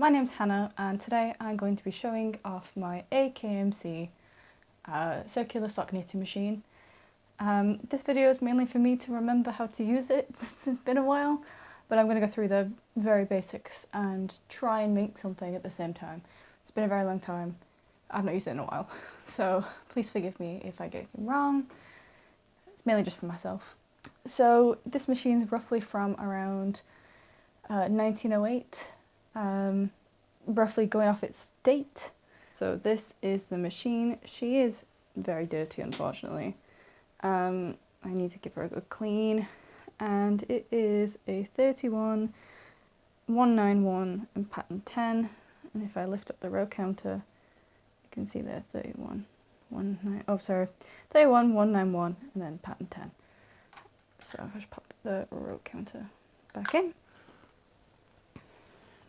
my name's Hannah and today I'm going to be showing off my AKMC circular sock knitting machine. This video is mainly for me to remember how to use it since it's been a while, but I'm going to go through the very basics and try and make something at the same time. It's been a very long time. I've not used it in a while, so please forgive me if I get anything wrong. It's mainly just for myself. So this machine's roughly from around 1908. Roughly going off its date. So this is the machine. She is very dirty, unfortunately. I need to give her a good clean, and it is a 31191 and pattern 10. And if I lift up the row counter, you can see there 31191 and then pattern 10. So I'll just pop the row counter back in.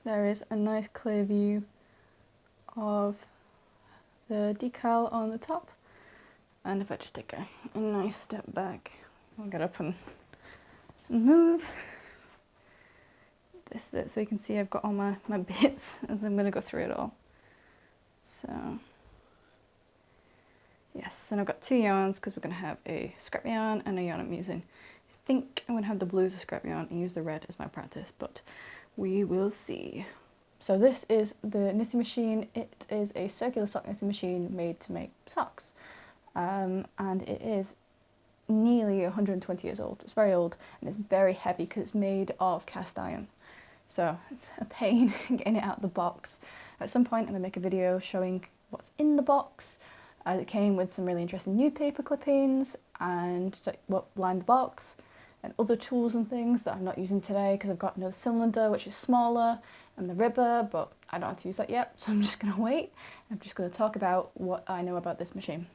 There is a nice clear view of the decal on the top, and if I just take a nice step back, I'll get up and move. This is it, so you can see I've got all my bits as I'm going to go through it all. So yes, and I've got two yarns because we're going to have a scrap yarn and a yarn I'm using. I think I'm going to have the blue as a scrap yarn and use the red as my practice, but we will see. So this is the knitting machine. It is a circular sock knitting machine made to make socks. And it is nearly 120 years old. It's very old and it's very heavy because it's made of cast iron. So it's a pain getting it out of the box. At some point I'm going to make a video showing what's in the box. It came with some really interesting newspaper clippings and what lined the box, and other tools and things that I'm not using today because I've got another cylinder which is smaller and the ribber, but I don't have to use that yet, so I'm just going to wait. I'm just going to talk about what I know about this machine.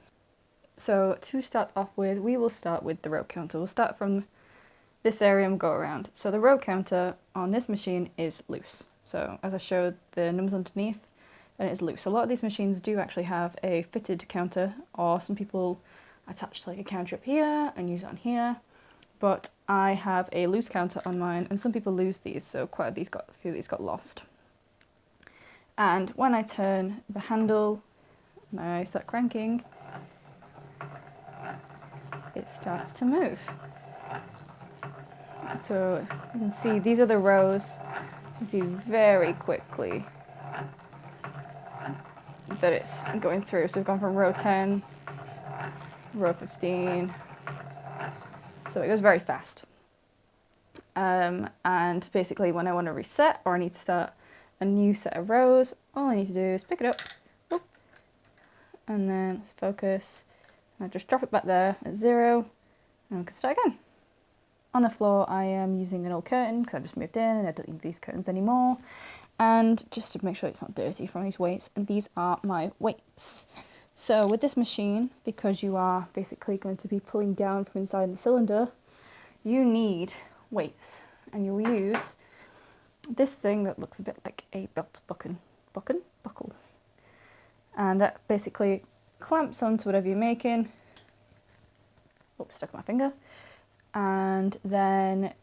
So to start off with, we will start with the row counter. We'll start from this area and go around. So the row counter on this machine is loose. So as I showed the numbers underneath, and it's loose. A lot of these machines do actually have a fitted counter, or some people attach like a counter up here and use it on here. But I have a loose counter on mine, and some people lose these, so quite a few of these got lost. And when I turn the handle and I start cranking, it starts to move. So you can see these are the rows. You can see very quickly that it's going through. So we've gone from row 10, row 15. So it goes very fast. And basically when I want to reset or I need to start a new set of rows, all I need to do is pick it up, whoop, and then focus, and I just drop it back there at 0, and I can start again. On the floor I am using an old curtain because I just moved in and I don't need these curtains anymore, and just to make sure it's not dirty from these weights, and these are my weights. So with this machine, because you are basically going to be pulling down from inside the cylinder, you need weights, and you'll use this thing that looks a bit like a belt buckle, and that basically clamps onto whatever you're making. Oops, stuck my finger. And then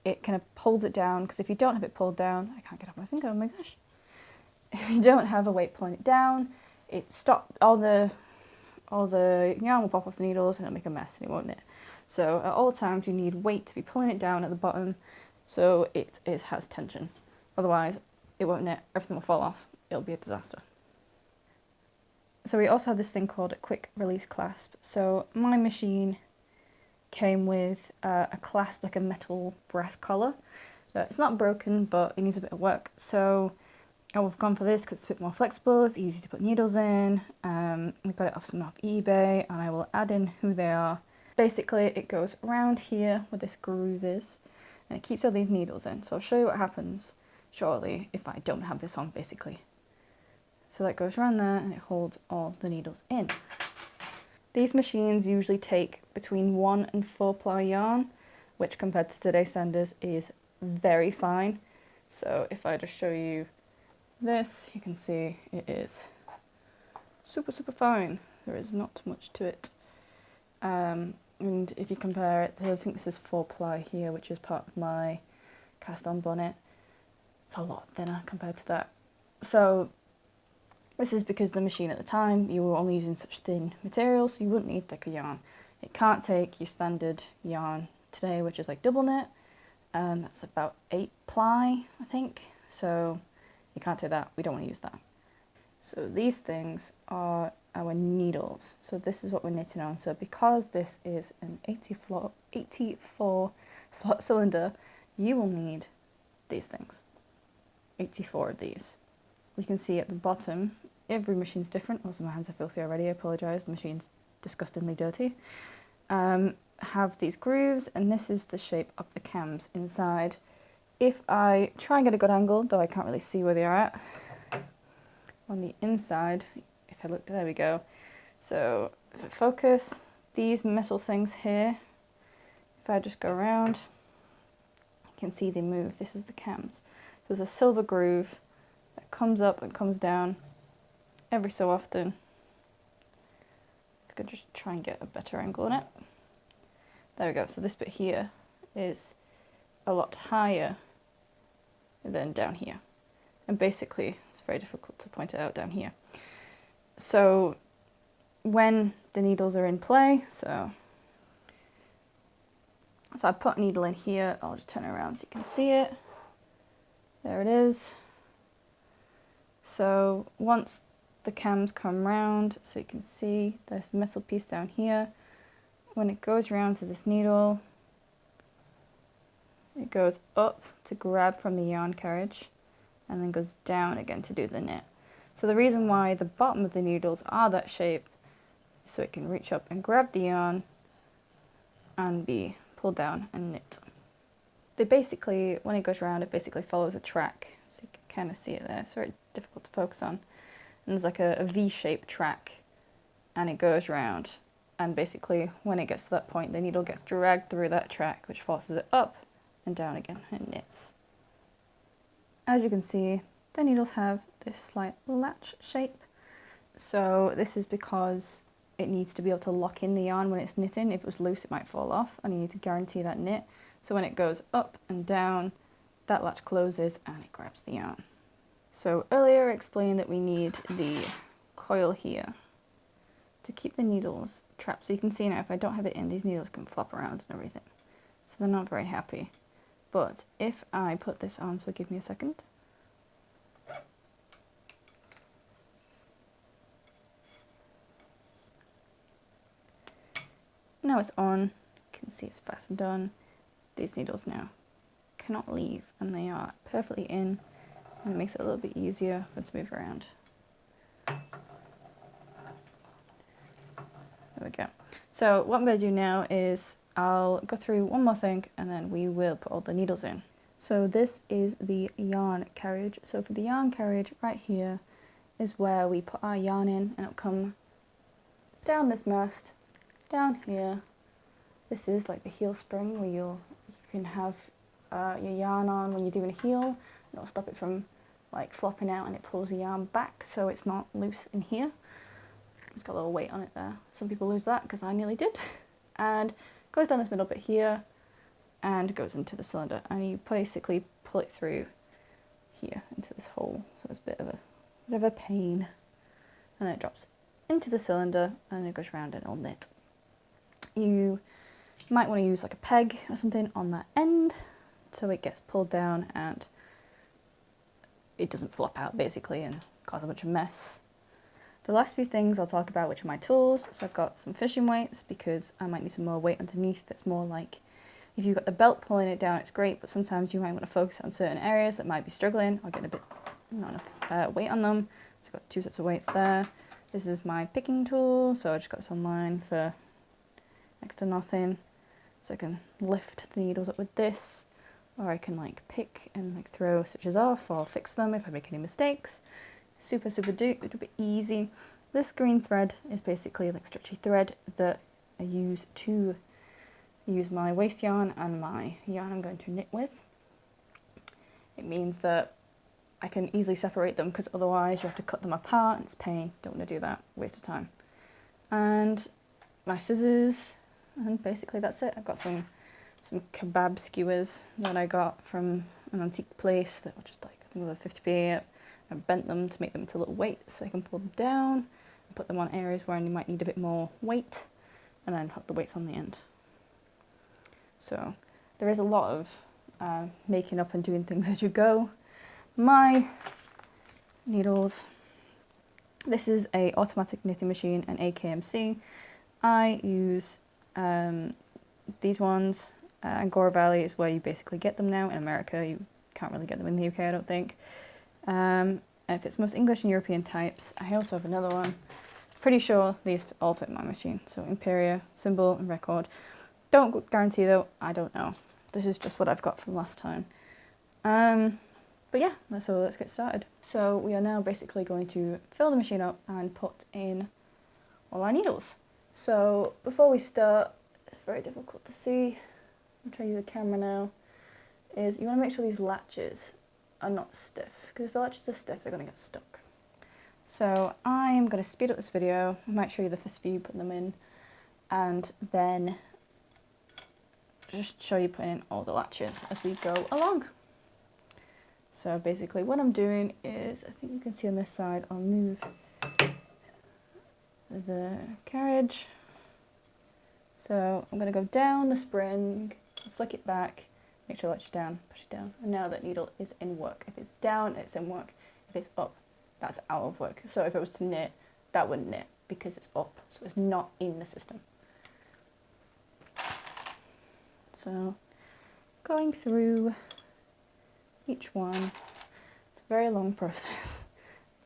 it kind of holds it down, because if you don't have it pulled down, I can't get off my finger, oh my gosh. If you don't have a weight pulling it down, it stops all the yarn will pop off the needles and it'll make a mess and it won't knit. So at all times you need weight to be pulling it down at the bottom so it has tension. Otherwise it won't knit, everything will fall off, it'll be a disaster. So we also have this thing called a quick release clasp. So my machine came with a clasp, like a metal brass collar. It's not broken, but it needs a bit of work. So we've gone for this because it's a bit more flexible, it's easy to put needles in. We got it off eBay, and I will add in who they are. Basically it goes around here where this groove is, and it keeps all these needles in. So I'll show you what happens shortly if I don't have this on, basically. So that goes around there and it holds all the needles in. These machines usually take between 1 and 4 ply yarn, which compared to today's standards is very fine. So if I just show you this, you can see it is super fine. There is not much to it. And if you compare it to, I think this is 4 ply here, which is part of my cast on bonnet, it's a lot thinner compared to that. So this is because the machine at the time, you were only using such thin materials, so you wouldn't need thicker yarn. It can't take your standard yarn today, which is like double knit, and that's about 8 ply, I think. So you can't take that, we don't want to use that. So these things are our needles. So this is what we're knitting on. So because this is an 84 slot cylinder, you will need these things. 84 of these. You can see at the bottom, every machine's different. Also, my hands are filthy already, I apologise, the machine's disgustingly dirty. Have these grooves, and this is the shape of the cams inside. If I try and get a good angle, though I can't really see where they are at, on the inside, if I look, there we go. So if I focus, these metal things here, if I just go around, you can see they move. This is the cams. There's a silver groove that comes up and comes down every so often. If I could just try and get a better angle on it. There we go. So this bit here is a lot higher than down here. And basically, it's very difficult to point it out down here. So when the needles are in play, so I put a needle in here, I'll just turn it around so you can see it. There it is. So once the cams come round, so you can see this metal piece down here, when it goes round to this needle, it goes up to grab from the yarn carriage and then goes down again to do the knit. So the reason why the bottom of the needles are that shape is so it can reach up and grab the yarn and be pulled down and knit. They basically, when it goes round, it basically follows a track. So you can kind of see it there. It's very difficult to focus on. And there's like a V-shaped track and it goes round. And basically, when it gets to that point, the needle gets dragged through that track, which forces it up and down again and knits. As you can see, the needles have this slight latch shape. So this is because it needs to be able to lock in the yarn when it's knitting. If it was loose, it might fall off, and you need to guarantee that knit. So when it goes up and down, that latch closes and it grabs the yarn. So earlier I explained that we need the coil here to keep the needles trapped. So you can see now if I don't have it in, these needles can flop around and everything. So they're not very happy. But if I put this on, so give me a second. Now it's on, you can see it's fastened on. These needles now cannot leave and they are perfectly in, and it makes it a little bit easier for it to move around. There we go. So what I'm going to do now is I'll go through one more thing and then we will put all the needles in. So this is the yarn carriage. So for the yarn carriage right here is where we put our yarn in, and it'll come down this mast, down here. This is like the heel spring where you can have your yarn on when you're doing a heel, and it'll stop it from like flopping out, and it pulls the yarn back so it's not loose in here. It's got a little weight on it there. Some people lose that, because I nearly did. And goes down this middle bit here and goes into the cylinder, and you basically pull it through here into this hole. So it's a bit of a pain, and then it drops into the cylinder and it goes round and it'll knit. You might want to use like a peg or something on that end so it gets pulled down and it doesn't flop out basically and cause a bunch of mess. The last few things I'll talk about, which are my tools. So I've got some fishing weights because I might need some more weight underneath. That's more like, if you've got the belt pulling it down, it's great, but sometimes you might want to focus on certain areas that might be struggling or getting a bit, not enough weight on them. So I've got 2 sets of weights there. This is my picking tool, so I just got this online for next to nothing. So I can lift the needles up with this, or I can like pick and like throw stitches off or fix them if I make any mistakes. Super duper easy. This green thread is basically like stretchy thread that I use to use my waste yarn and my yarn I'm going to knit with. It means that I can easily separate them, because otherwise you have to cut them apart and it's pain. Don't want to do that, waste of time. And my scissors, and basically that's it. I've got some kebab skewers that I got from an antique place that were just like, I think they were 50p I've bent them to make them into little weights so I can pull them down and put them on areas where you might need a bit more weight, and then hook the weights on the end. So there is a lot of making up and doing things as you go. My needles, this is a automatic knitting machine, an AKMC. I use these ones. Angora Valley is where you basically get them now. In America, you can't really get them in the UK, I don't think. If it's most English and European types, I also have another one. Pretty sure these all fit my machine. So Imperia, Symbol and Record. Don't guarantee though, I don't know. This is just what I've got from last time. But yeah, so let's get started. So we are now basically going to fill the machine up and put in all our needles. So before we start, it's very difficult to see. I'm trying to use the camera now. Is you want to make sure these latches are not stiff, because if the latches are stiff, they're going to get stuck. So I'm going to speed up this video. I might show you the first few, put them in, and then just show you putting in all the latches as we go along. So basically what I'm doing is, I think you can see on this side, I'll move the carriage. So I'm going to go down the spring, flick it back, make sure the latch is down, push it down, and now that needle is in work. If it's down, it's in work. If it's up, that's out of work. So if it was to knit, that wouldn't knit because it's up, so it's not in the system. So going through each one, it's a very long process.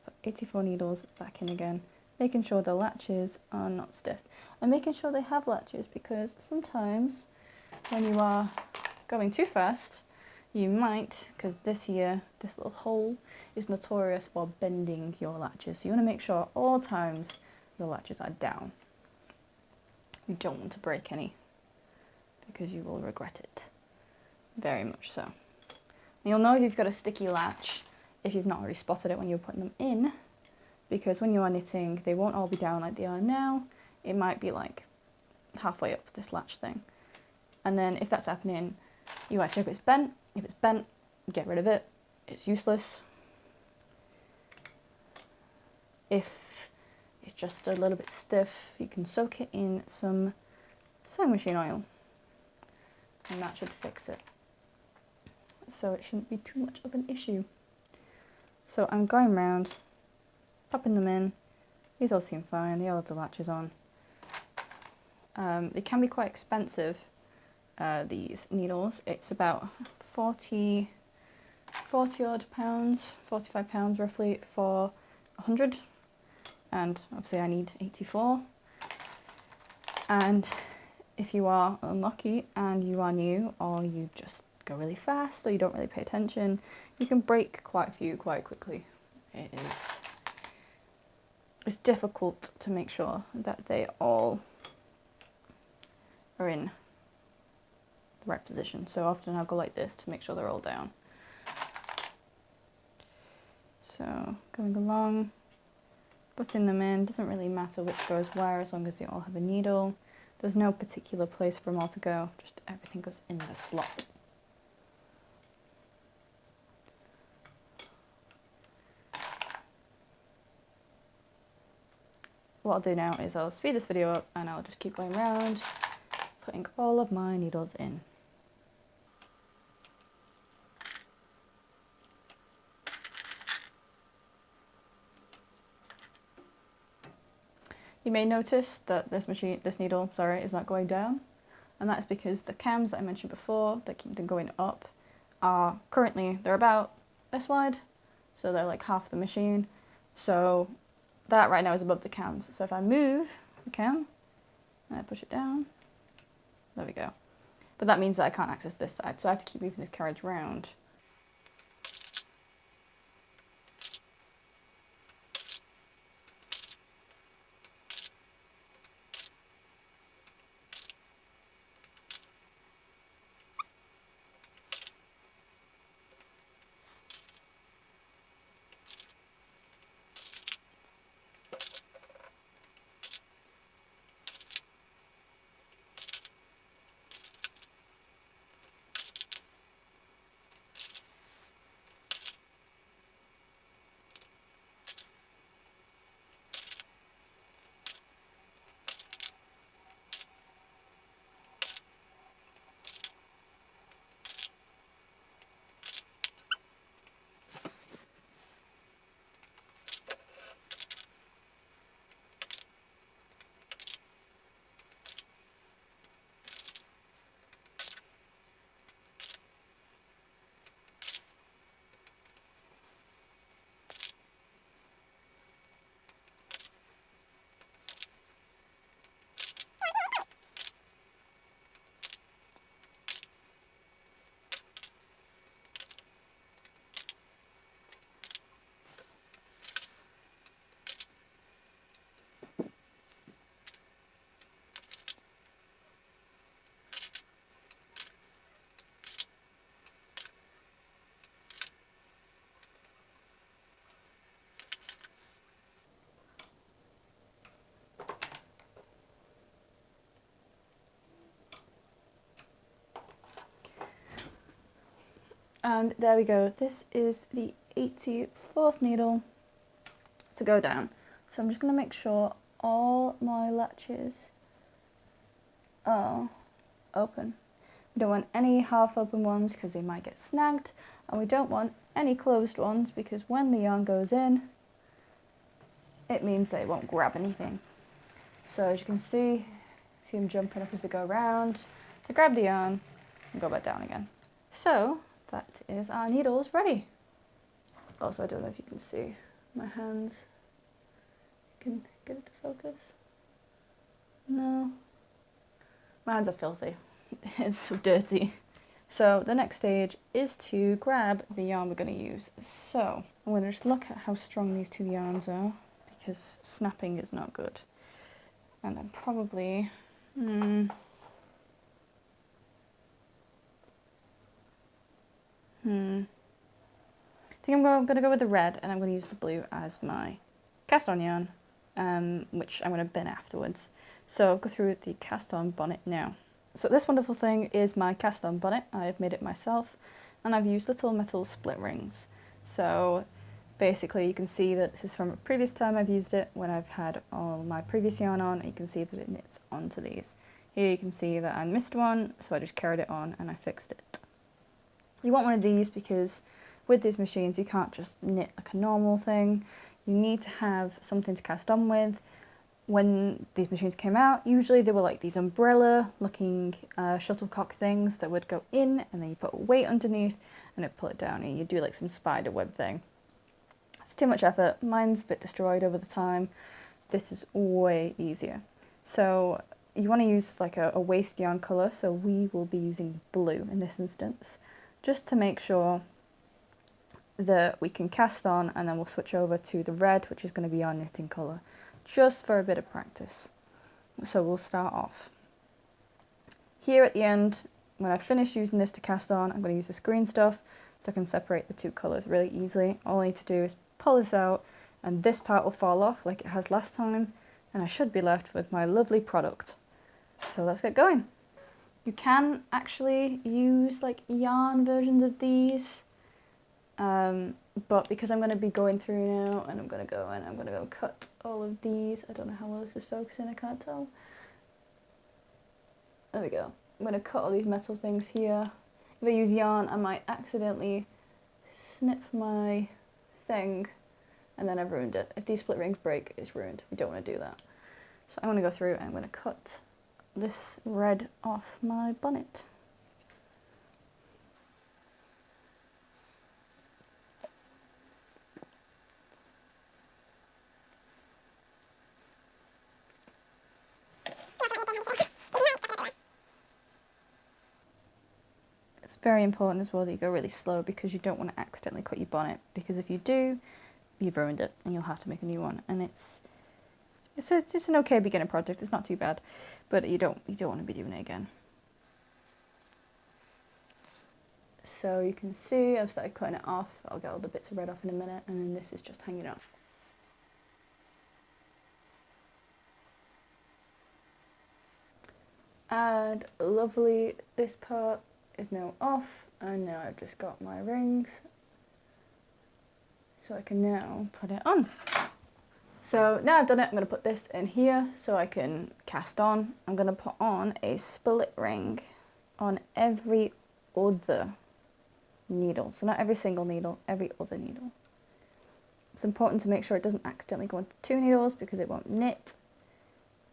Put 84 needles back in again, making sure the latches are not stiff, and making sure they have latches, because sometimes when you are going too fast, you might, because this little hole is notorious for bending your latches. So you want to make sure at all times your latches are down. You don't want to break any, because you will regret it. Very much so. And you'll know if you've got a sticky latch if you've not already spotted it when you're putting them in, because when you are knitting, they won't all be down like they are now. It might be like halfway up this latch thing. And then if that's happening, you want to check if it's bent. If it's bent, get rid of it. It's useless. If it's just a little bit stiff, you can soak it in some sewing machine oil, and that should fix it. So it shouldn't be too much of an issue. So I'm going round, popping them in. These all seem fine. They all have the latches on. They can be quite expensive, these needles. It's about 40 odd pounds, 45 pounds roughly for 100. And obviously I need 84. And if you are unlucky and you are new, or you just go really fast, or you don't really pay attention, you can break quite a few quite quickly. It's difficult to make sure that they all are in the right position. So often I'll go like this to make sure they're all down. So going along, putting them in, doesn't really matter which goes where as long as they all have a needle. There's no particular place for them all to go, just everything goes in the slot. What I'll do now is I'll speed this video up and I'll just keep going around, putting all of my needles in. You may notice that this needle, is not going down, and that's because the cams that I mentioned before that keep them going up are currently, they're about this wide, so they're like half the machine. So that right now is above the cams. So if I move the cam and I push it down, there we go. But that means that I can't access this side, so I have to keep moving this carriage round. And there we go. This is the 84th needle to go down. So I'm just going to make sure all my latches are open. We don't want any half open ones because they might get snagged, and we don't want any closed ones because when the yarn goes in, it means that it won't grab anything. So as you can see them jumping up as they go around to grab the yarn and go back down again. So that is our needles ready. Also, I don't know if you can see my hands. Can get it to focus? No. My hands are filthy. It's so dirty. So the next stage is to grab the yarn we're going to use. So I'm going to just look at how strong these two yarns are because snapping is not good. And I'm probably... I think I'm going to go with the red, and I'm going to use the blue as my cast on yarn, which I'm going to bin afterwards. So I'll go through the cast on bonnet now. So this wonderful thing is my cast on bonnet. I've made it myself, and I've used little metal split rings. So basically you can see that this is from a previous time I've used it when I've had all my previous yarn on, and you can see that it knits onto these. Here you can see that I missed one, so I just carried it on and I fixed it. You want one of these because with these machines you can't just knit like a normal thing. You need to have something to cast on with. When these machines came out, usually they were like these umbrella looking shuttlecock things that would go in, and then you put a weight underneath and it pull it down, and you do like some spider web thing. It's too much effort. Mine's a bit destroyed over the time. This is way easier. So you want to use like a waste yarn colour, so we will be using blue in this instance, just to make sure that we can cast on, and then we'll switch over to the red, which is going to be our knitting colour, just for a bit of practice. So we'll start off. Here at the end, when I finish using this to cast on, I'm going to use this green stuff so I can separate the two colours really easily. All I need to do is pull this out, and this part will fall off like it has last time, and I should be left with my lovely product. So let's get going. You can actually use like yarn versions of these, but because I'm going to be going through now, and I'm going to go cut all of these. I don't know how well this is focusing, I can't tell. There we go. I'm going to cut all these metal things here. If I use yarn, I might accidentally snip my thing, and then I've ruined it. If these split rings break, it's ruined. We don't want to do that. So I'm going to go through and I'm going to cut this red off my bonnet. It's very important as well that you go really slow, because you don't want to accidentally cut your bonnet, because if you do, you've ruined it and you'll have to make a new one. And it's an okay beginner project. It's not too bad, but you don't want to be doing it again. So you can see I've started cutting it off. I'll get all the bits of red off in a minute, and then this is just hanging off. And lovely, this part is now off, and now I've just got my rings, so I can now put it on. So now I've done it, I'm going to put this in here so I can cast on. I'm going to put on a split ring on every other needle. So not every single needle, every other needle. It's important to make sure it doesn't accidentally go into two needles because it won't knit.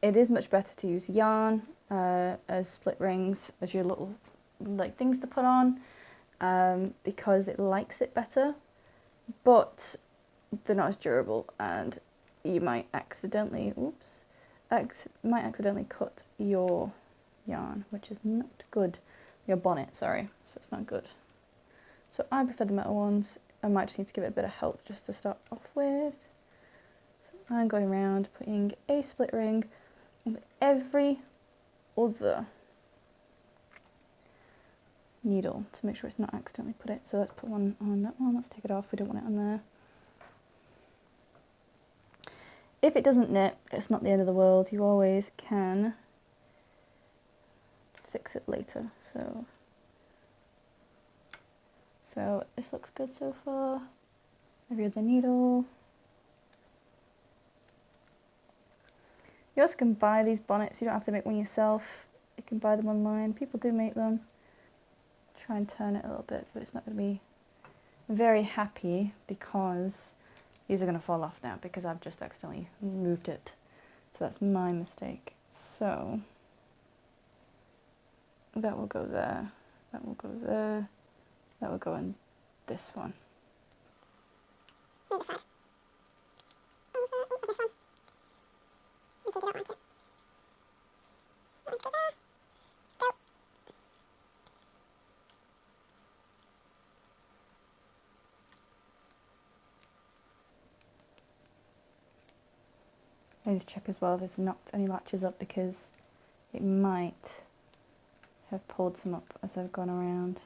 It is much better to use yarn as split rings, as your little like things to put on, because it likes it better, but they're not as durable, and you might accidentally cut your yarn, which is not good. Your bonnet, sorry, so it's not good. So I prefer the metal ones. I might just need to give it a bit of help just to start off with. So I'm going around putting a split ring on every other needle to make sure it's not accidentally put it. So let's put one on that one. Let's take it off. We don't want it on there. If it doesn't knit, it's not the end of the world. You always can fix it later. So So this looks good so far. Every other needle. You also can buy these bonnets, you don't have to make one yourself. You can buy them online, people do make them. Try and turn it a little bit, but it's not going to be very happy because these are going to fall off now because I've just accidentally moved it. So that's my mistake. So that will go there, that will go there, that will go in this one. Maybe this side. This one. You take it out like it. Let's go there. Go. I need to check as well if it's knocked any latches up because it might have pulled some up as I've gone around.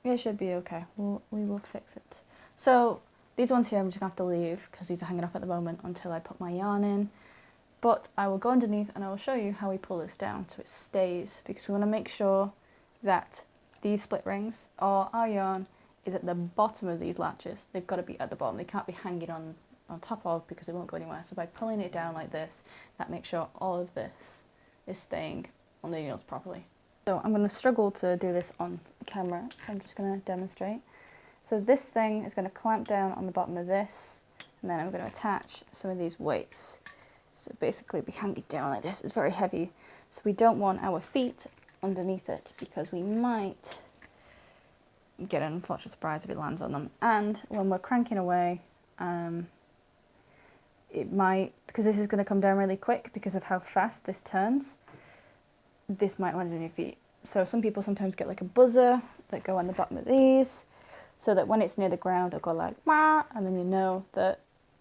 It should be okay. We will fix it. So these ones here I'm just going to have to leave because these are hanging up at the moment until I put my yarn in. But I will go underneath and I will show you how we pull this down so it stays, because we want to make sure that these split rings or our yarn is at the bottom of these latches. They've got to be at the bottom. They can't be hanging on top of because it won't go anywhere. So by pulling it down like this, that makes sure all of this is staying on the needles properly. So I'm going to struggle to do this on camera, so I'm just going to demonstrate. So this thing is going to clamp down on the bottom of this, and then I'm going to attach some of these weights. So basically be hanging down like this. It's very heavy, so we don't want our feet underneath it because we might get an unfortunate surprise if it lands on them. And when we're cranking away, it might, because this is going to come down really quick because of how fast this turns, this might land on your feet. So some people sometimes get like a buzzer that go on the bottom of these, so that when it's near the ground it'll go like wah, and then you know that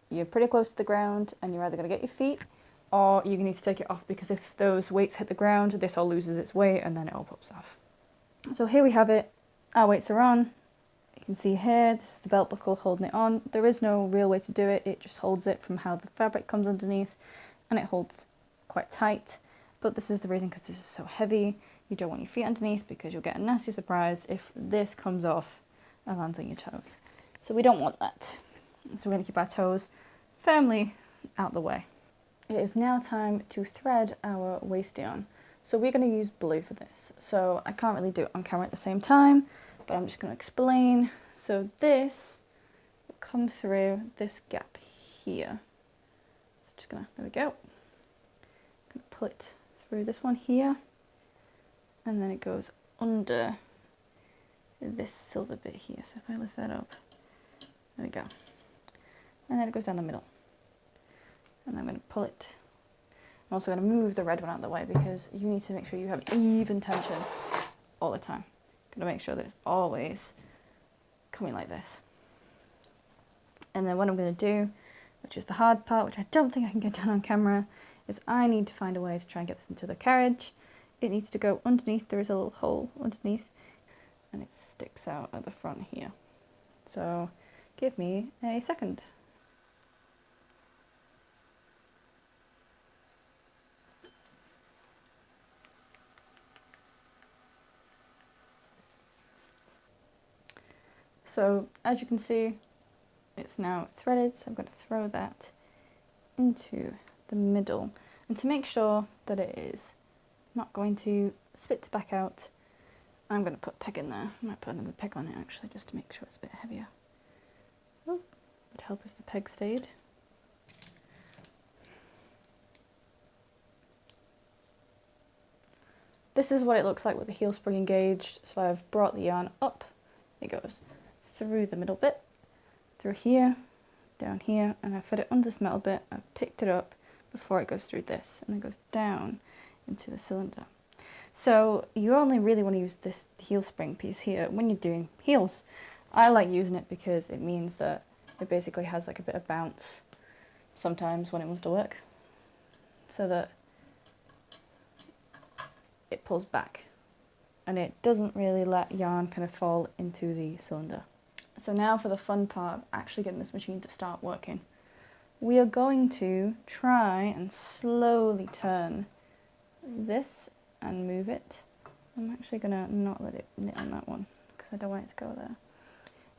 you're pretty close to the ground and you're either going to get your feet or you need to take it off, because if those weights hit the ground, this all loses its weight and then it all pops off. So here we have it. Our weights are on. You can see here, this is the belt buckle holding it on. There is no real way to do it. It just holds it from how the fabric comes underneath, and it holds quite tight. But this is the reason, because this is so heavy. You don't want your feet underneath because you'll get a nasty surprise if this comes off and lands on your toes. So we don't want that. So we're going to keep our toes firmly out the way. It is now time to thread our waist yarn. So we're going to use blue for this. So I can't really do it on camera at the same time, but I'm just going to explain. So this will come through this gap here. So just gonna, there we go. Gonna pull it through this one here, and then it goes under this silver bit here. So if I lift that up, there we go. And then it goes down the middle. And I'm going to pull it. I'm also going to move the red one out of the way because you need to make sure you have even tension all the time. Going to make sure that it's always coming like this. And then what I'm going to do, which is the hard part, which I don't think I can get done on camera, is I need to find a way to try and get this into the carriage. It needs to go underneath. There is a little hole underneath and it sticks out at the front here. So give me a second. So as you can see, it's now threaded, so I'm going to throw that into the middle. And to make sure that it is not going to spit back out, I'm going to put peg in there. I might put another peg on it actually, just to make sure it's a bit heavier. Oh, would help if the peg stayed. This is what it looks like with the heel spring engaged. So I've brought the yarn up, it goes through the middle bit, through here, down here, and I put it under this metal bit. I've picked it up before it goes through this, and then goes down into the cylinder. So you only really want to use this heel spring piece here when you're doing heels. I like using it because it means that it basically has like a bit of bounce sometimes when it wants to work, so that it pulls back and it doesn't really let yarn kind of fall into the cylinder. So now for the fun part of actually getting this machine to start working. We are going to try and slowly turn this and move it. I'm actually going to not let it knit on that one because I don't want it to go there.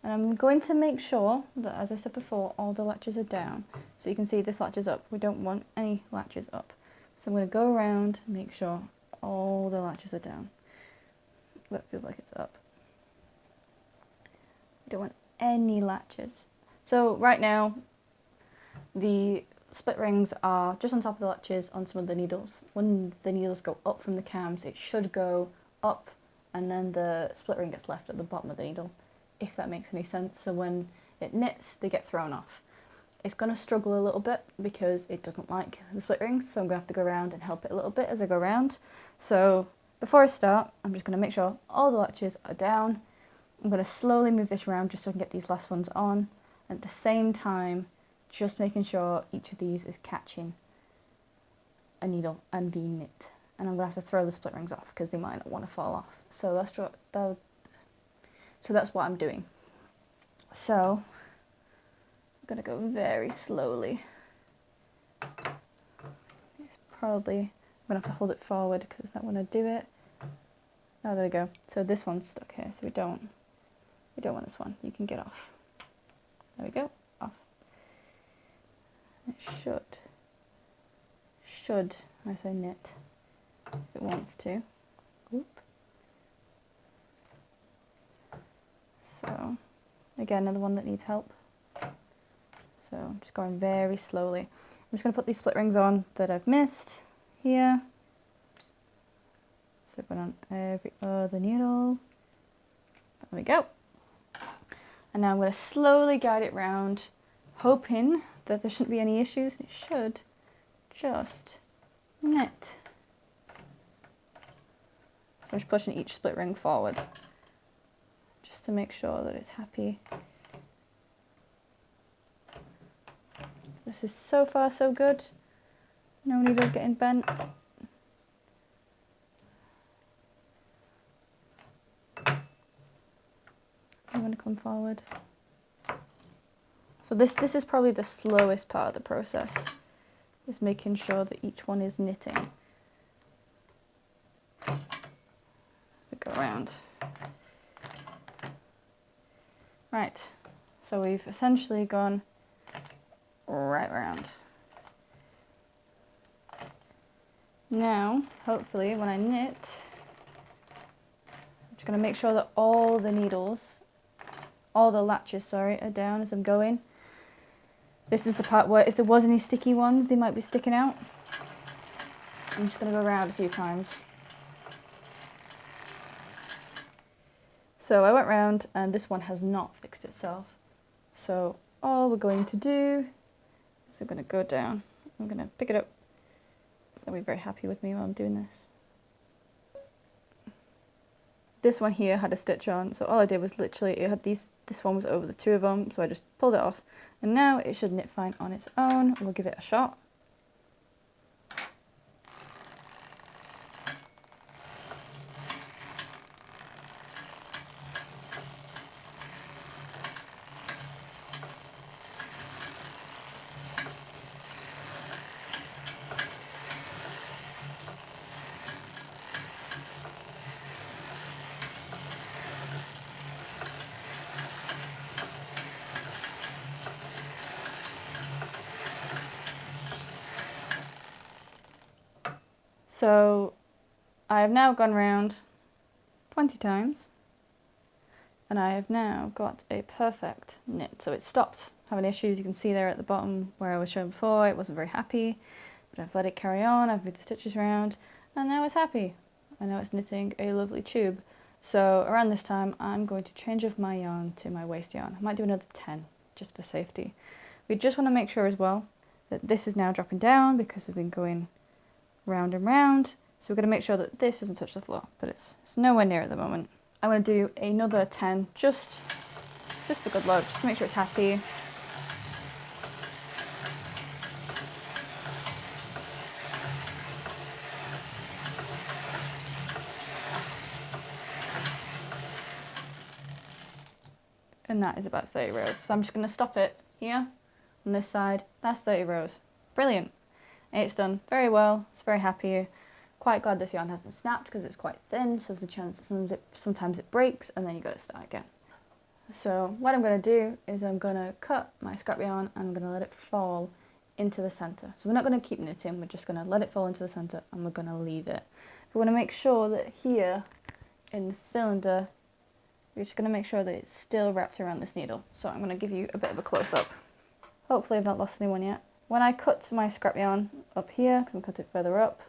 And I'm going to make sure that, as I said before, all the latches are down. So you can see this latch is up. We don't want any latches up. So I'm going to go around and make sure all the latches are down. That feels like it's up. We don't want any latches. So right now, the split rings are just on top of the latches on some of the needles. When the needles go up from the cams, it should go up, and then the split ring gets left at the bottom of the needle, if that makes any sense. So when it knits, they get thrown off. It's going to struggle a little bit because it doesn't like the split rings, so I'm going to have to go around and help it a little bit as I go around. So before I start, I'm just going to make sure all the latches are down. I'm going to slowly move this around just so I can get these last ones on. At the same time, just making sure each of these is catching a needle and being knit. And I'm going to have to throw the split rings off because they might not want to fall off. So that's what I'm doing. So I'm going to go very slowly. It's probably, I'm going to have to hold it forward because I don't want to do it. Oh, there we go. So this one's stuck here, so we don't want this one. You can get off. There we go, off. It should, I say knit, if it wants to. Oop. So, again, another one that needs help. So I'm just going very slowly. I'm just going to put these split rings on that I've missed here. So going on every other needle. There we go. And now I'm going to slowly guide it round, hoping that there shouldn't be any issues. It should just knit. So I'm just pushing each split ring forward just to make sure that it's happy. This is so far so good. No needles getting bent. I'm going to come forward. So this is probably the slowest part of the process, is making sure that each one is knitting. We go around. Right, so we've essentially gone right around. Now, hopefully, when I knit, I'm just going to make sure that all the needles, all the latches, sorry, are down as I'm going. This is the part where if there was any sticky ones, they might be sticking out. I'm just going to go around a few times. So I went round and this one has not fixed itself. So all we're going to do is I'm going to go down. I'm going to pick it up. So they'll be very happy with me while I'm doing this. This one here had a stitch on, so all I did was literally, it had this one was over the two of them, so I just pulled it off. And now it should knit fine on its own. We'll give it a shot. So I have now gone round 20 times and I have now got a perfect knit. So it stopped having issues. You can see there at the bottom where I was showing before, it wasn't very happy, but I've let it carry on, I've moved the stitches around and now it's happy. And now it's knitting a lovely tube. So around this time I'm going to change off my yarn to my waste yarn. I might do another 10 just for safety. We just want to make sure as well that this is now dropping down because we've been going round and round, so we're going to make sure that this doesn't touch the floor, but it's nowhere near at the moment. I'm going to do another 10 just for good luck, just to make sure it's happy. And and that is about 30 rows. So I'm just going to stop it here on this side. That's 30 rows. Brilliant. It's done very well. It's very happy. Quite glad this yarn hasn't snapped because it's quite thin, so there's a chance that sometimes it breaks and then you got to start again. So what I'm going to do is I'm going to cut my scrap yarn and I'm going to let it fall into the centre. So we're not going to keep knitting, we're just going to let it fall into the centre and we're going to leave it. We want to make sure that here in the cylinder, we're just going to make sure that it's still wrapped around this needle. So I'm going to give you a bit of a close-up. Hopefully I've not lost anyone yet. When I cut my scrap yarn up here, because I'm cut it further up,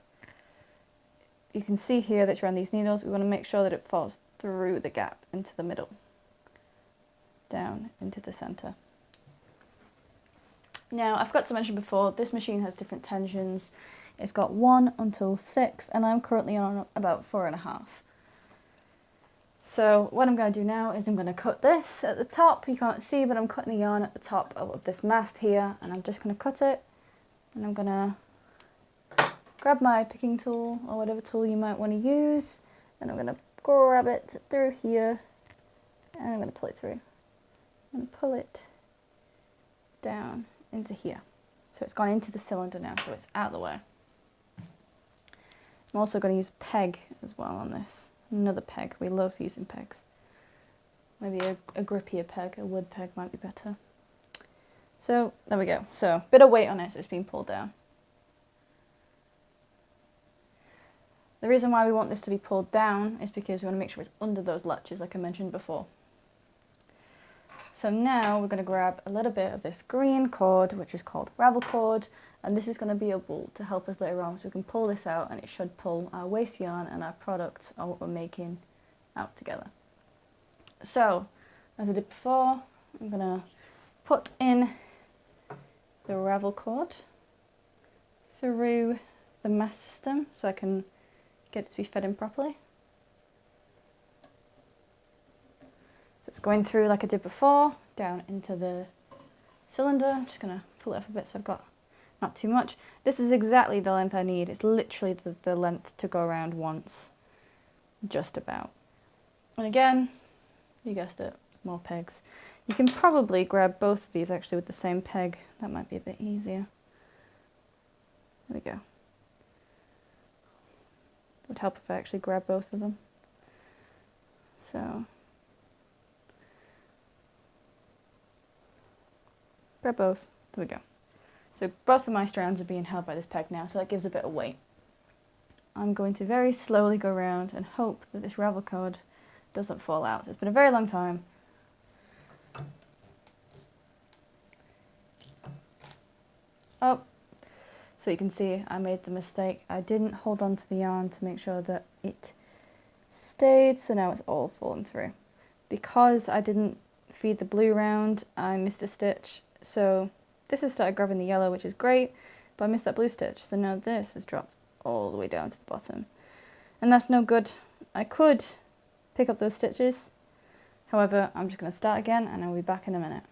you can see here that it's around these needles. We want to make sure that it falls through the gap into the middle, down into the centre. Now, I forgot to mention before, this machine has different tensions. It's got 1 until 6, and I'm currently on about 4.5. So what I'm going to do now is I'm going to cut this at the top. You can't see, but I'm cutting the yarn at the top of this mast here, and I'm just going to cut it, and I'm going to grab my picking tool or whatever tool you might want to use, and I'm going to grab it through here, and I'm going to pull it through. I'm going to pull it down into here. So it's gone into the cylinder now, so it's out of the way. I'm also going to use a peg as well on this. Another peg. We love using pegs. Maybe a grippier peg, a wood peg might be better. So there we go. So a bit of weight on it, so it's being pulled down. The reason why we want this to be pulled down is because we want to make sure it's under those latches like I mentioned before. So now we're going to grab a little bit of this green cord, which is called ravel cord, and this is going to be able to help us later on, so we can pull this out and it should pull our waste yarn and our product, or what we're making, out together. So, as I did before, I'm going to put in the ravel cord through the mast system so I can get it to be fed in properly. So it's going through like I did before, down into the cylinder. I'm just going to pull it up a bit so I've got not too much. This is exactly the length I need. It's literally the length to go around once, just about. And again, you guessed it, more pegs. You can probably grab both of these actually with the same peg. That might be a bit easier. There we go. It would help if I actually grab both of them. So grab both. There we go. So both of my strands are being held by this peg now, so that gives a bit of weight. I'm going to very slowly go around and hope that this ravel cord doesn't fall out. So it's been a very long time. Oh, so you can see I made the mistake. I didn't hold on to the yarn to make sure that it stayed, so now it's all fallen through. Because I didn't feed the blue round, I missed a stitch. So this has started grabbing the yellow, which is great, but I missed that blue stitch. So now this has dropped all the way down to the bottom. And that's no good. I could pick up those stitches. However, I'm just going to start again and I'll be back in a minute.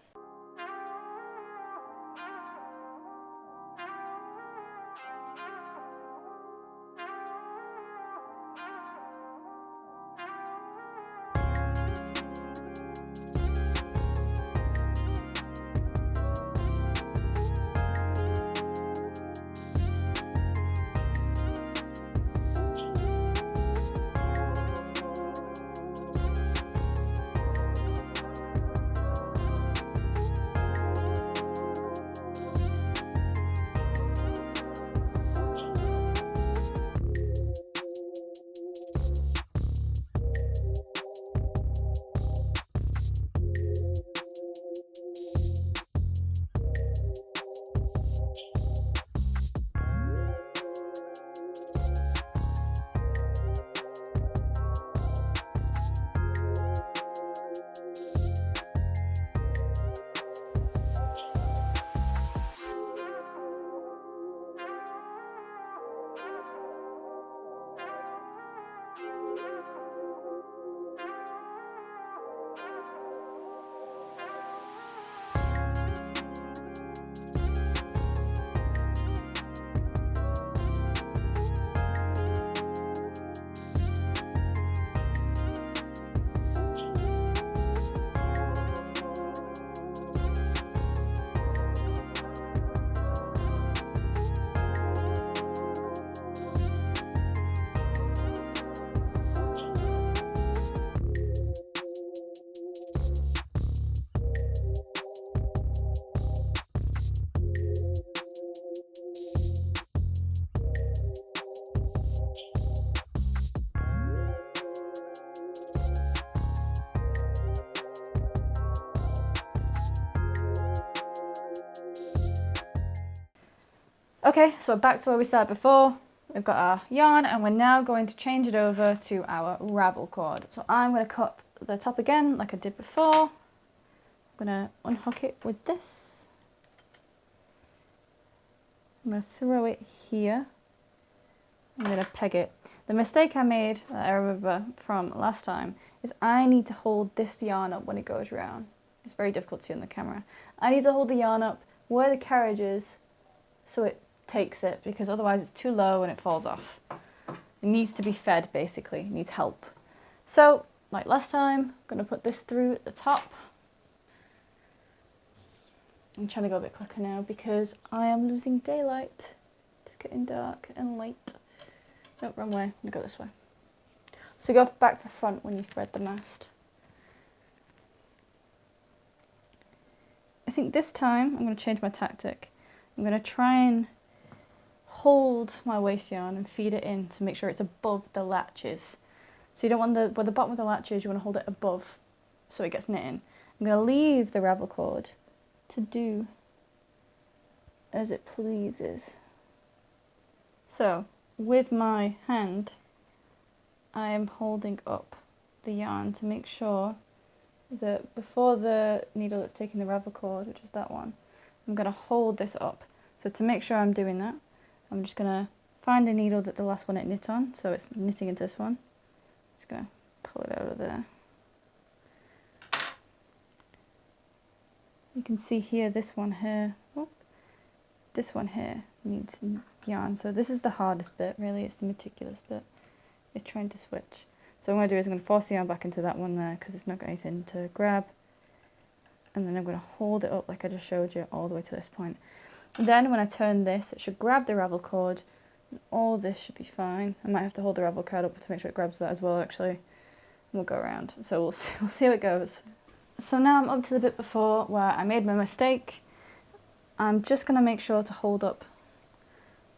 Okay, so we're back to where we started before. We've got our yarn and we're now going to change it over to our ravel cord. So I'm going to cut the top again like I did before. I'm going to unhook it with this. I'm going to throw it here. I'm going to peg it. The mistake I made, that I remember from last time, is I need to hold this yarn up when it goes round. It's very difficult to see on the camera. I need to hold the yarn up where the carriage is so it takes it, because otherwise it's too low and it falls off. It needs to be fed, basically. It needs help. So, like last time, I'm going to put this through at the top. I'm trying to go a bit quicker now because I am losing daylight. It's getting dark and late. Nope, wrong way. I'm going to go this way. So go back to front when you thread the mast. I think this time I'm going to change my tactic. I'm going to try and hold my waste yarn and feed it in to make sure it's above the latches. So you don't want where the bottom of the latch is, you want to hold it above so it gets knit in. I'm going to leave the ravel cord to do as it pleases. So with my hand I am holding up the yarn to make sure that before the needle that's taking the ravel cord, which is that one, I'm going to hold this up. So to make sure I'm doing that, I'm just going to find the needle that the last one it knit on, so it's knitting into this one. Just going to pull it out of there. You can see here, this one here, this one here needs yarn. So this is the hardest bit, really, it's the meticulous bit. It's trying to switch. So what I'm going to do is I'm going to force the yarn back into that one there because it's not got anything to grab. And then I'm going to hold it up like I just showed you all the way to this point. Then when I turn this, it should grab the ravel cord. And all this should be fine. I might have to hold the ravel cord up to make sure it grabs that as well, actually. And we'll go around. So we'll see how it goes. So now I'm up to the bit before where I made my mistake. I'm just going to make sure to hold up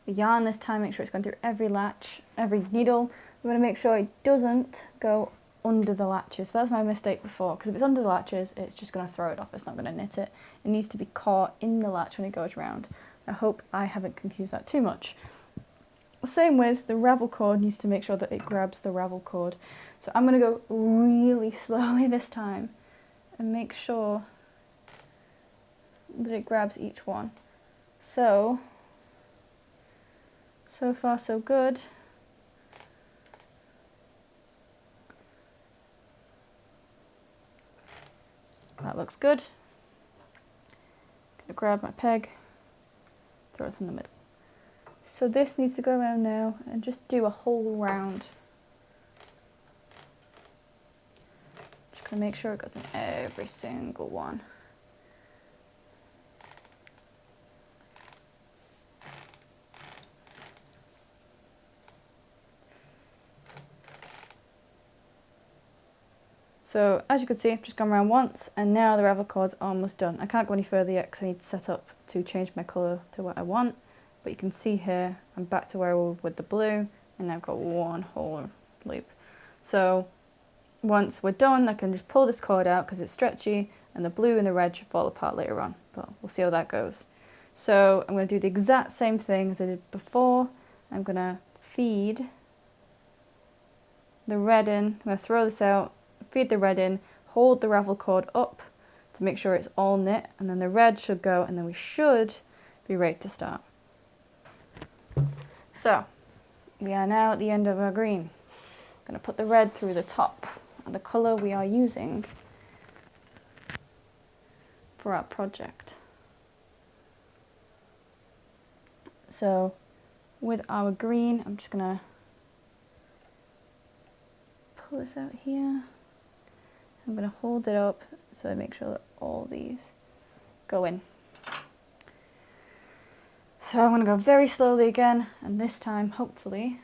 the yarn this time, make sure it's going through every latch, every needle. I'm going to make sure it doesn't go under the latches. So that's my mistake before, because if it's under the latches, it's just going to throw it off. It's not going to knit it. It needs to be caught in the latch when it goes round. I hope I haven't confused that too much. Same with the ravel cord, needs to make sure that it grabs the ravel cord. So I'm going to go really slowly this time and make sure that it grabs each one. So far so good. That looks good. Gonna grab my peg, throw it in the middle. So this needs to go around now and just do a whole round. Just gonna make sure it goes in every single one. So as you can see, I've just gone around once and now the ravel cord's almost done. I can't go any further yet because I need to set up to change my colour to what I want. But you can see here, I'm back to where I was with the blue and now I've got one whole loop. So once we're done, I can just pull this cord out because it's stretchy and the blue and the red should fall apart later on. But we'll see how that goes. So I'm going to do the exact same thing as I did before. I'm going to feed the red in. I'm going to throw this out. Feed the red in, hold the ravel cord up to make sure it's all knit, and then the red should go, and then we should be ready to start. So we are now at the end of our green. I'm going to put the red through the top, and the colour we are using for our project. So with our green, I'm just going to pull this out here. I'm going to hold it up so I make sure that all these go in. So I'm going to go very slowly again, and this time hopefully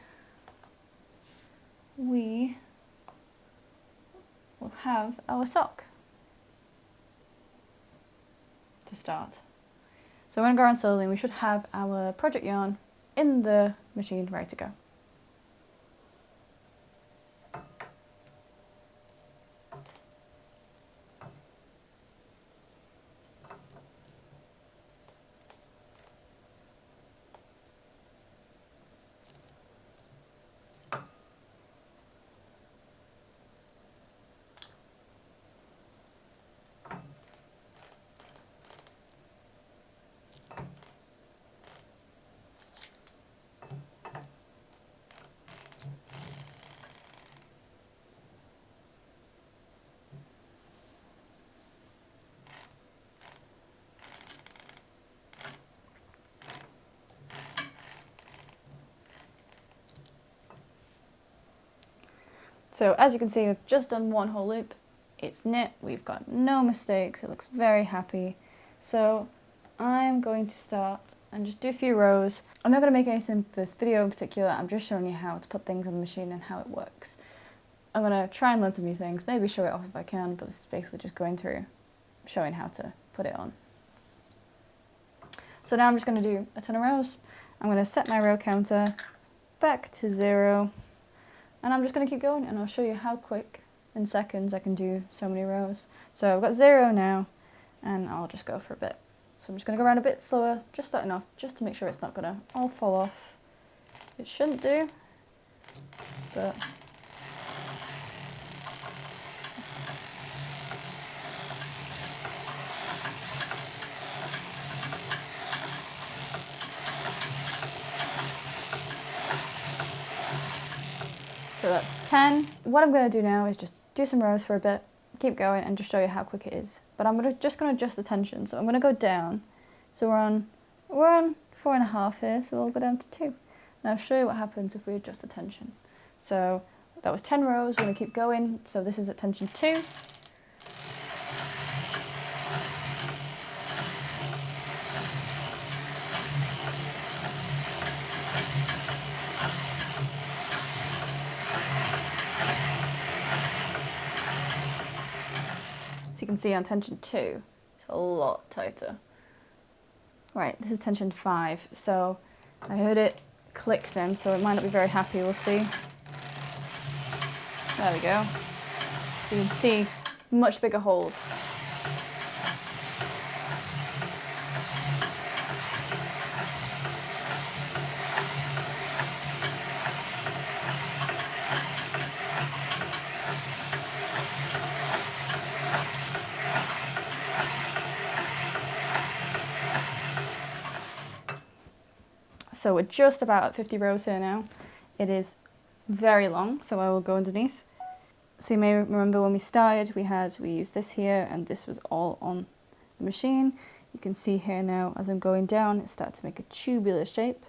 we will have our sock to start. So I'm going to go around slowly and we should have our project yarn in the machine ready to go. So as you can see, we've just done one whole loop. It's knit, we've got no mistakes, it looks very happy. So I'm going to start and just do a few rows. I'm not going to make anything for this video in particular, I'm just showing you how to put things on the machine and how it works. I'm going to try and learn some new things, maybe show it off if I can, but this is basically just going through, showing how to put it on. So now I'm just going to do a ton of rows. I'm going to set my row counter back to 0, and I'm just going to keep going, and I'll show you how quick in seconds I can do so many rows. So I've got 0 now, and I'll just go for a bit. So I'm just going to go around a bit slower, just starting off, just to make sure it's not going to all fall off. It shouldn't do, but so that's 10. What I'm going to do now is just do some rows for a bit, keep going, and just show you how quick it is. But I'm just going to adjust the tension. So I'm going to go down. So we're on 4.5 here, so we'll go down to 2. And I'll show you what happens if we adjust the tension. So that was 10 rows, we're going to keep going. So this is at tension 2. So you can see on tension 2, it's a lot tighter. Right, this is tension 5, so I heard it click then, so it might not be very happy, we'll see. There we go. So you can see much bigger holes. So we're just about at 50 rows here now. It is very long, so I will go underneath. So you may remember when we started, we used this here, and this was all on the machine. You can see here now, as I'm going down, it starts to make a tubular shape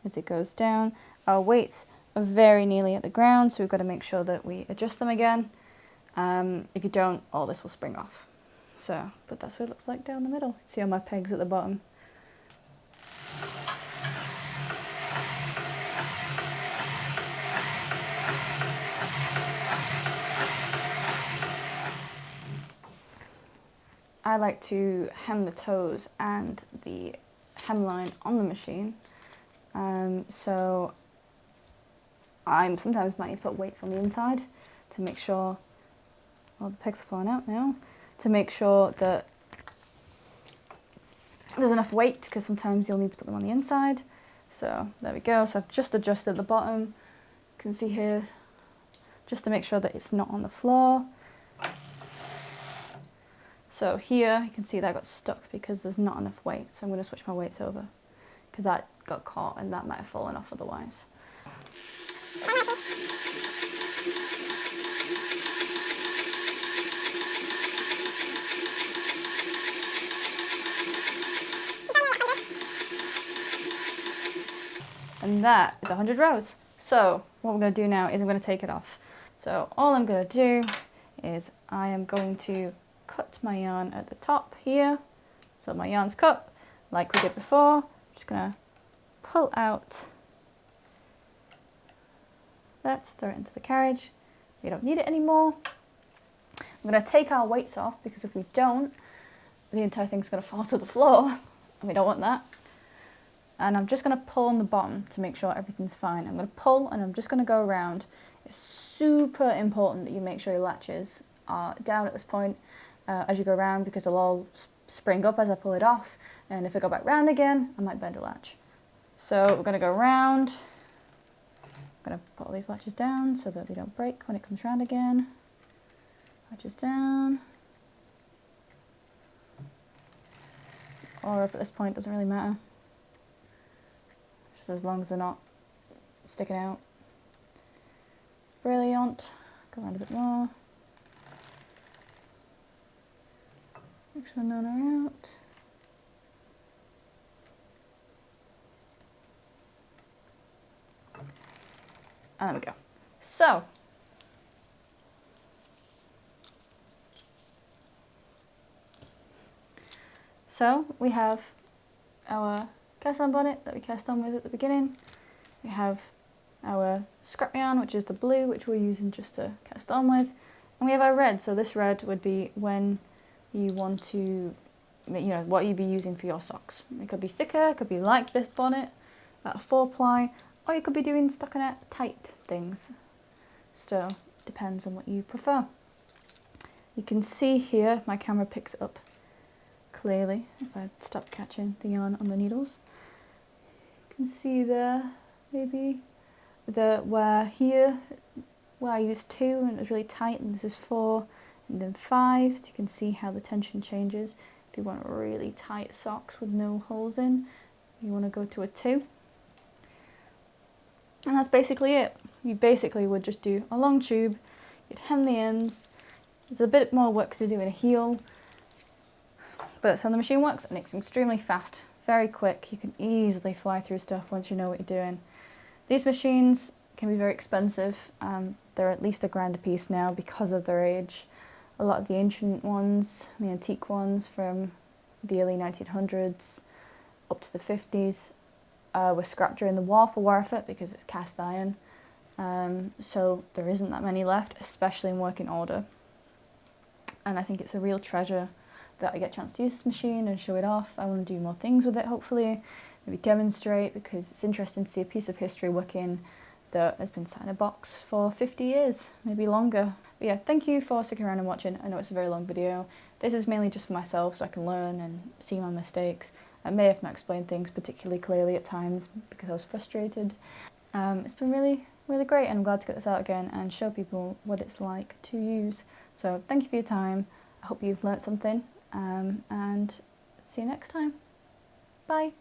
as it goes down. Our weights are very nearly at the ground, so we've got to make sure that we adjust them again. If you don't, all this will spring off. So, but that's what it looks like down the middle. See all my pegs at the bottom. I like to hem the toes and the hemline on the machine, so I sometimes might need to put weights on the inside to make sure, well, the pegs are falling out now, to make sure that there's enough weight, because sometimes you'll need to put them on the inside. So there we go, so I've just adjusted the bottom, you can see here, just to make sure that it's not on the floor. So here, you can see that got stuck because there's not enough weight. So I'm going to switch my weights over because that got caught and that might have fallen off otherwise. And that is 100 rows. So what we're going to do now is I'm going to take it off. So all I'm going to do is I am going to cut my yarn at the top here. So my yarn's cut like we did before. I'm just going to pull out that, throw it into the carriage. We don't need it anymore. I'm going to take our weights off because if we don't, the entire thing's going to fall to the floor and we don't want that. And I'm just going to pull on the bottom to make sure everything's fine. I'm going to pull and I'm just going to go around. It's super important that you make sure your latches are down at this point as you go around, because they'll all spring up as I pull it off, and if I go back round again I might bend a latch. So we're going to go round. I'm going to put all these latches down so that they don't break when it comes round again. Latches down. Or up at this point, doesn't really matter. Just as long as they're not sticking out. Brilliant. Go around a bit more. Make sure none are out. And there we go. So, So we have our cast on bonnet that we cast on with at the beginning. We have our scrap yarn, which is the blue, which we're using just to cast on with. And we have our red, so this red would be when you want to, what you'd be using for your socks. It could be thicker, it could be like this bonnet, at a 4-ply, or you could be doing stockinette tight things. So, depends on what you prefer. You can see here, my camera picks it up clearly, if I stop catching the yarn on the needles. You can see there, maybe, where I used 2 and it was really tight, and this is 4 and then 5, so you can see how the tension changes. If you want really tight socks with no holes in, you want to go to a 2. And that's basically it. You basically would just do a long tube, you'd hem the ends. There's a bit more work to do in a heel, but that's how the machine works, and it's extremely fast, very quick. You can easily fly through stuff once you know what you're doing. These machines can be very expensive. They're at least $1,000 a piece now because of their age. A lot of the ancient ones, the antique ones from the early 1900s up to the 50s were scrapped during the war for warfare because it's cast iron. So there isn't that many left, especially in working order. And I think it's a real treasure that I get a chance to use this machine and show it off. I want to do more things with it, hopefully, maybe demonstrate, because it's interesting to see a piece of history working that has been sat in a box for 50 years, maybe longer. But yeah, thank you for sticking around and watching. I know it's a very long video. This is mainly just for myself so I can learn and see my mistakes. I may have not explained things particularly clearly at times because I was frustrated. It's been really, really great, and I'm glad to get this out again and show people what it's like to use. So thank you for your time. I hope you've learnt something, and see you next time. Bye.